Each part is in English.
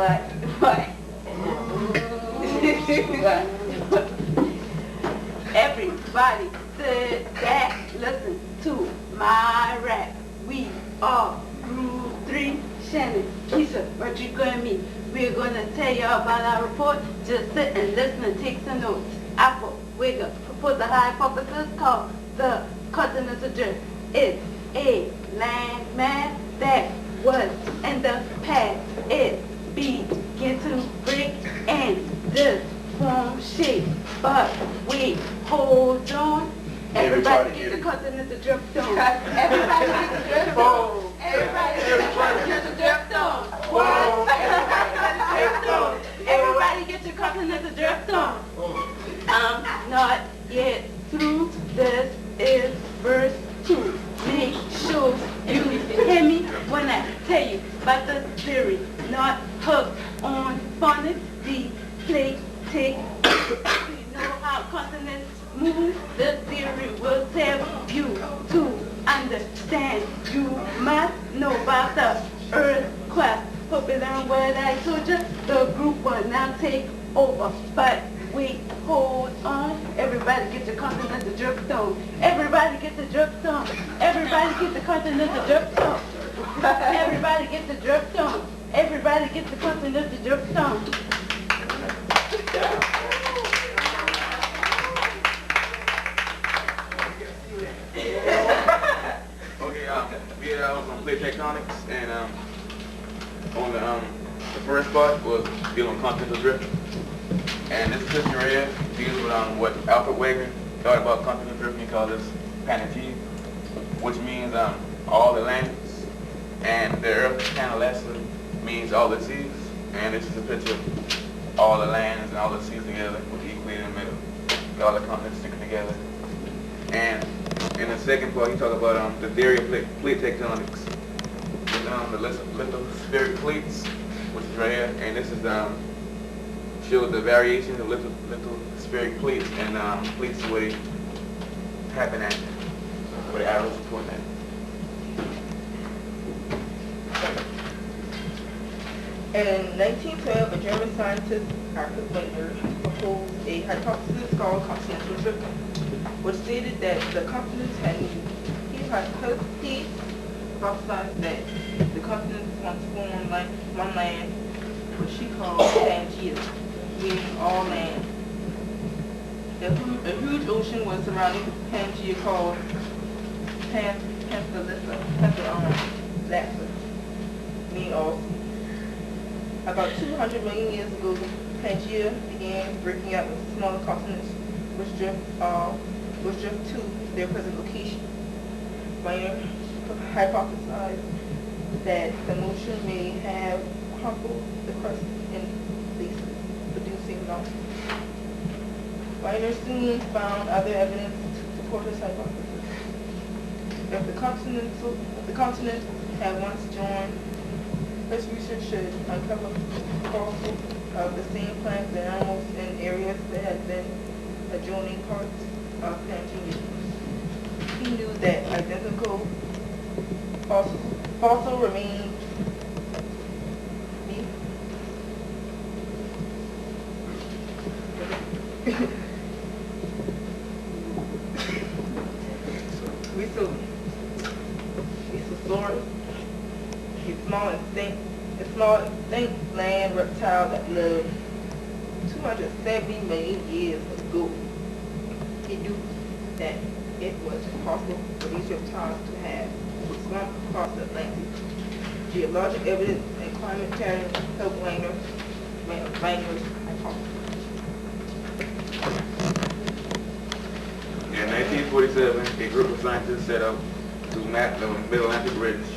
What? Everybody sit back, listen to my rap. We are Group 3, Shannon, Keisha, Rodrigo, and me. We're going to tell you about our report. Just sit and listen and take some notes. Apple, Wigger, propose a hypothesis called the Continental Drift. It's a land mass that was in the past. It began to break and this form shape. But we hold on. Everybody get the Continental Drift on. Everybody get the drift on. Everybody get the Continental Drift on. What? Everybody get your Continental Drift on. I'm not yet through. This is verse 2. Make sure you hear me when I tell you about the theory. Not hooked on phonics. The play take. You know how continents move. The theory will tell you to understand. You must know about the earthquake. Hope you learn what I told you. The group will now take over. But we hold on. Everybody get the Continental Drift on. Everybody get the drift on. Everybody get the Continental Drift on. Everybody get the drift on. Everybody get the Continental Drift on. Okay, I was gonna play Tectonics, and on the first part was dealing with Continental Drift, and this picture right here deals with what Alfred Wegener thought about Continental Drift. He called this panacea, which means all the lands, and the earth canalasa means all the seas, and this is a picture of all the lands and all the seas together with the equator in the middle, with all the continents sticking together. And in the second part, he talked about the theory of plate tectonics, with the lithospheric plates, which is right here, and this is shows the variation of lithospheric plates and plates where they happen at, where the arrows are pointing at. In 1912, a German scientist, Arthur Wegener, proposed a hypothesis called continental drift, which stated that the continents had moved. He hypothesized that the continents once formed like one land, which he called Pangea, meaning all land. A huge ocean was surrounding Pangea called Panthalassa, meaning all sea. About 200 million years ago, Pangea began breaking up into smaller continents, which drift to their present location. Wegener hypothesized that the motion may have crumpled the crust in places, producing mountains. Wegener soon found other evidence to support his hypothesis. If the continent had once joined, his research should uncover fossils of the same plants and animals in areas that had been adjoining parts of Pangea. He knew that identical fossil remains a small extinct land reptile that lived 270 million years ago. He knew that it was possible for these reptiles to have swum across the Atlantic. Geologic evidence and climate patterns helped Wegener's hypothesis. In 1947, a group of scientists set out to map the Mid-Atlantic Ridge,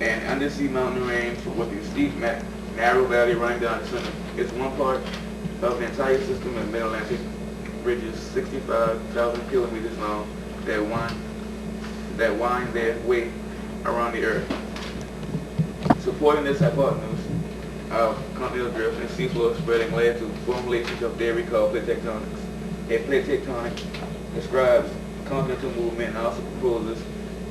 an undersea mountain range with a steep, narrow valley running down the center. It's one part of the entire system of Mid-Atlantic ridges, 65,000 kilometers long, that wind their way around the Earth. Supporting this hypothesis of continental drift and seafloor spreading led to formulations of theory called plate tectonics. A plate tectonic describes continental movement and also proposes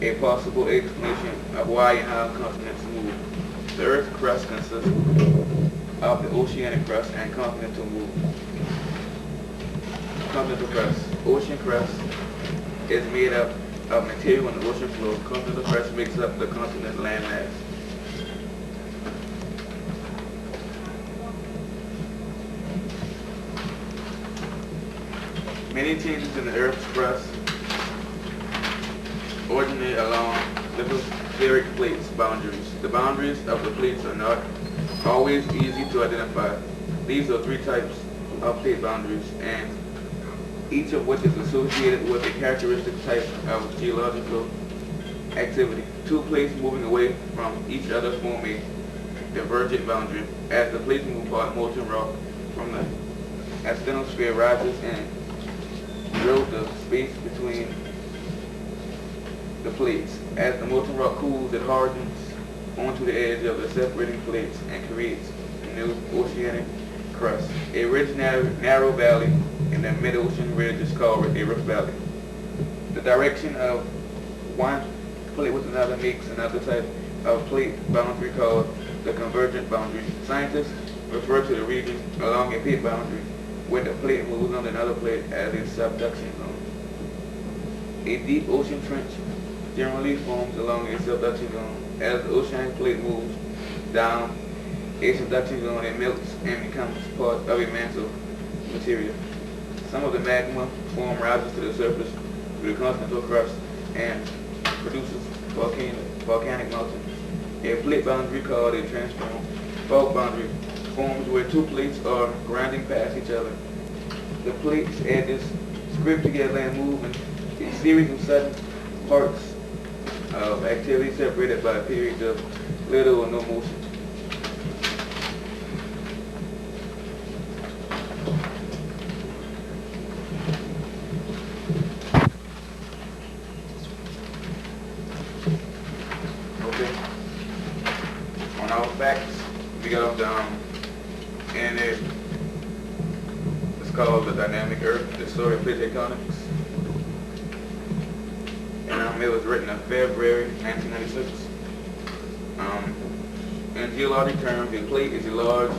a possible explanation of why and how continents move. The Earth's crust consists of the oceanic crust and continental movement. Continental crust. Ocean crust is made up of material on the ocean floor. Continental crust makes up the continent landmass. Many changes in the Earth's crust originate along lithospheric plates boundaries. The boundaries of the plates are not always easy to identify. These are three types of plate boundaries, and each of which is associated with a characteristic type of geological activity. Two plates moving away from each other form a divergent boundary. As the plates move apart, molten rock from the asthenosphere rises and drills the space between the plates. As the molten rock cools, it hardens onto the edge of the separating plates and creates a new oceanic crust. A rich, narrow valley in the mid-ocean ridge is called a rift valley. The direction of one plate with another makes another type of plate boundary called the convergent boundary. Scientists refer to the region along a plate boundary where the plate moves on another plate as a subduction zone. A deep ocean trench generally forms along a subduction zone. As the oceanic plate moves down a subduction zone, it melts and becomes part of a mantle material. Some of the magma form rises to the surface through the continental crust and produces volcanic mountains. A plate boundary called a transform fault boundary forms where two plates are grinding past each other. The plates' edges scrape together and move in a series of sudden parts of activity separated by periods of little or no motion. Okay. On our facts, we got and it's called the dynamic Earth, the story of plate tectonics. And it was written in February 1996. In geologic terms, a plate is a large,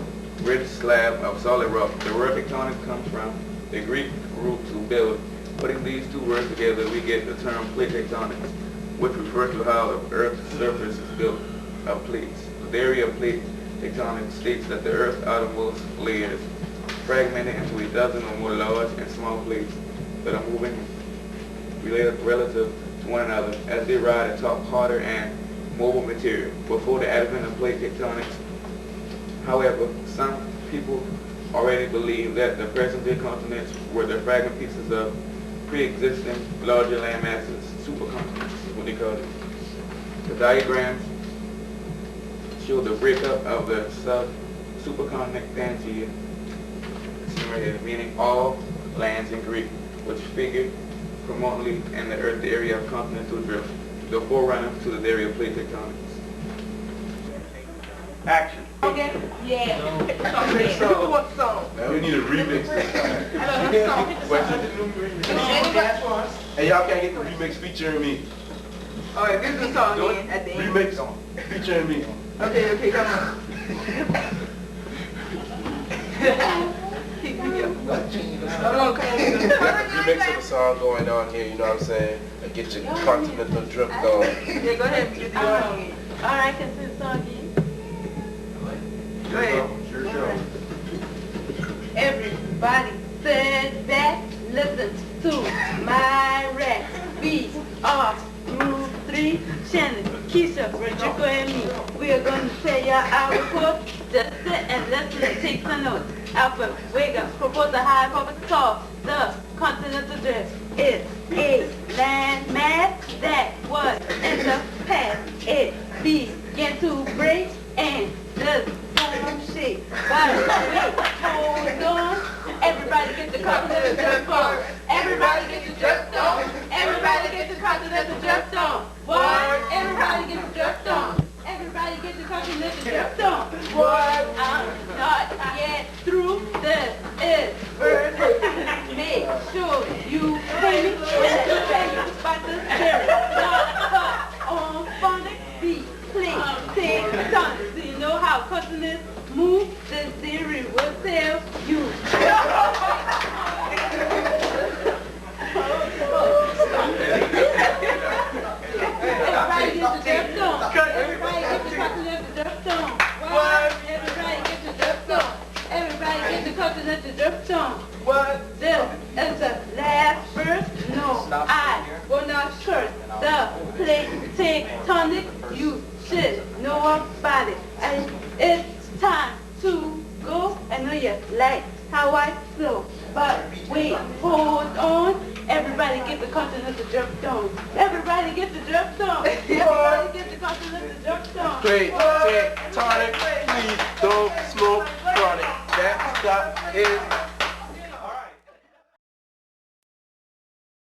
rich slab of solid rock. The word tectonic comes from the Greek root to build. Putting these two words together, we get the term plate tectonics, which refers to how the Earth's surface is built of plates. The theory of plate tectonics states that the Earth's outermost layers fragmented into a dozen or more large and small plates that are moving relative to one another as they ride atop harder and mobile material. Before the advent of plate tectonics, however, some people already believe that the present-day continents were the fragment pieces of pre-existing larger land masses, supercontinents is what they call it. The diagrams show the breakup of the supercontinent Pangea, meaning all lands in Greek, which figured prominently in the Earth area of continental drift, the forerunner to the theory of plate tectonics. Action. Okay? Yeah. Who wants the song? Now we need a remix this time. I know the song. Hey, y'all can't get the remix featuring me. Alright, this is the song then at the end. Remix featuring me. Okay, come on. Remix of the song going on here, you know what I'm saying? And get your continental drift on. Yeah, go ahead. Get the song. Alright, can see the song again? Go ahead. Sure show. Everybody sit back, listen to my rap. We are Group 3, Shannon, Keisha, Rodrigo, and me. We are going to tell y'all our report. Just sit and listen and take some notes. Alpha, Vega, propose a high public call. The continental drift is a land mass that was in the past. It began to break and the form shape. But wait, hold on. Everybody get the continental drift on. Everybody get the drift on. Everybody get the continental drift on. What? Everybody get the drift on. Everybody get the continental drift on. What? I'm not yet through. This is first. Make sure you pay me when you pay me by the spirit. Not on phonic beat. Please take time. continents move, this theory will tell you. Everybody get the dirt on. Everybody get the continental dirt on. What? Everybody get the dirt on. Everybody get the continental dirt on. What? This is the last verse. No, I will not curse the plate tectonics. You should know about it. And it's time to go. I know you like how I flow, but wait, hold on. Everybody get the continental drift on. Everybody get the drift on. Everybody get the continental drift on. Play tectonic, please don't smoke chronic. That stop is